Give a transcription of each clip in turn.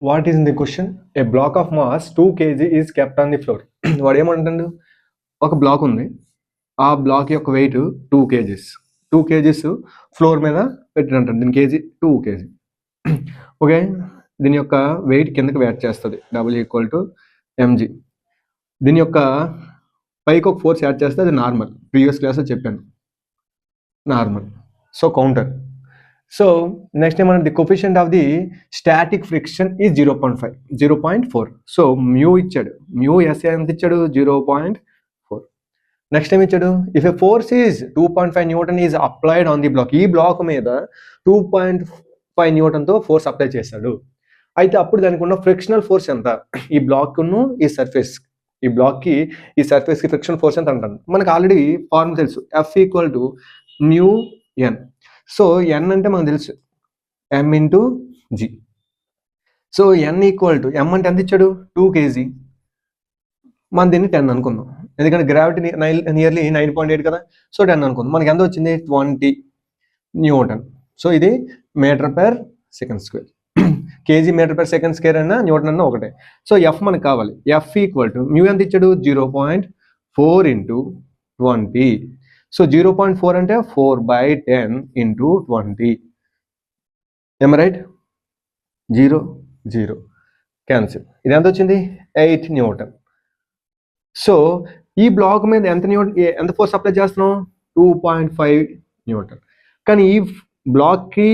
What is the question? A black of mass 2 kg is kept on the floor. వాడు ఏమంటాడు, ఒక black ఉంది, ఆ బ్లాక్ యొక్క వెయిట్ 2 kgs. 2 kgs ఫ్లోర్ మీద పెట్టినట్టు, దీని కేజీ 2 kg. ఓకే, దీని యొక్క వెయిట్ కిందకి వేట్ చేస్తుంది, W=mg. దీని యొక్క పైకి ఒక ఫోర్స్ యాడ్ చేస్తే అది నార్మల్, ప్రీవియస్ క్లాస్లో చెప్పాను, normal. So counter. So next ఏమన్నా, the coefficient of the static friction is 0.4. So mu ఇచ్చాడు, మ్యూ ఎస్ఏ ఎంత ఇచ్చాడు, 0.4. నెక్స్ట్ ఏమి ఇచ్చాడు, if a force is 2.5 newton is applied on the block. ఈ బ్లాక్ మీద 2.5 న్యూటన్తో ఫోర్స్ అప్లై చేశాడు. అయితే అప్పుడు దానికి ఉన్న ఫ్రిక్షనల్ ఫోర్స్ ఎంత, ఈ బ్లాక్ను ఈ సర్ఫేస్, ఈ బ్లాక్కి ఈ సర్ఫేస్కి ఫ్రిక్షన్ ఫోర్స్ ఎంత అంటాను. మనకు ఆల్రెడీ ఫార్ములా తెలుసు, F=μn. సో ఎన్ అంటే మనకు తెలుసు, m×g. సో n=m అంటే ఎంత ఇచ్చాడు, 2 kg. మనం దీన్ని 10 అనుకుందాం, ఎందుకంటే గ్రావిటీ నియర్లీ 9.8 కదా. సో 10 అనుకుందాం, మనకి ఎంత వచ్చింది, 20 న్యూటన్. సో ఇది మీటర్/సెకండ్ స్క్వేర్. కేజీ మీటర్/సెకండ్ స్క్వేర్ అన్నా న్యూటన్ అన్నా ఒకటే. సో ఎఫ్ మనకు కావాలి, F=మ్యూ ఎంత ఇచ్చాడు, 0.4 × 20. సో 0.4 అంటే 4/10 × 20. ఏమ రైట్, 0 0 క్యాన్సిల్. ఇది ఎంత వచ్చింది, 8 న్యూటన్. సో ఈ బ్లాక్ మీద ఎంత ఫోర్స్ అప్లై చేస్తున్నాం, 2.5 న్యూటన్. కానీ ఈ బ్లాక్కి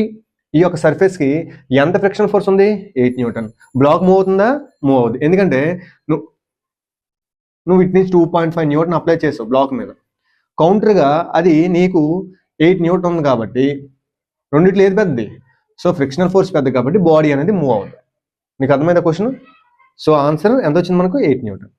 ఈ యొక్క సర్ఫేస్కి ఎంత ఫ్రిక్షన్ ఫోర్స్ ఉంది, 8 న్యూటన్. బ్లాక్ మూవ్ అవుతుందా, మూవ్ అవుతుంది, ఎందుకంటే నువ్వు ఇటు నుంచి 2.5 న్యూటన్ అప్లై చేసావు బ్లాక్ మీద. కౌంటర్గా అది నీకు 8 న్యూటన్ ఉంది కాబట్టి రెండిట్లో ఏది పెద్దది, సో ఫ్రిక్షనల్ ఫోర్స్ పెద్ద కాబట్టి బాడీ అనేది మూవ్ అవుతుంది. మీకు అర్థమైందా క్వశ్చన్? సో ఆన్సర్ ఎంత వచ్చింది మనకు, 8 న్యూటన్.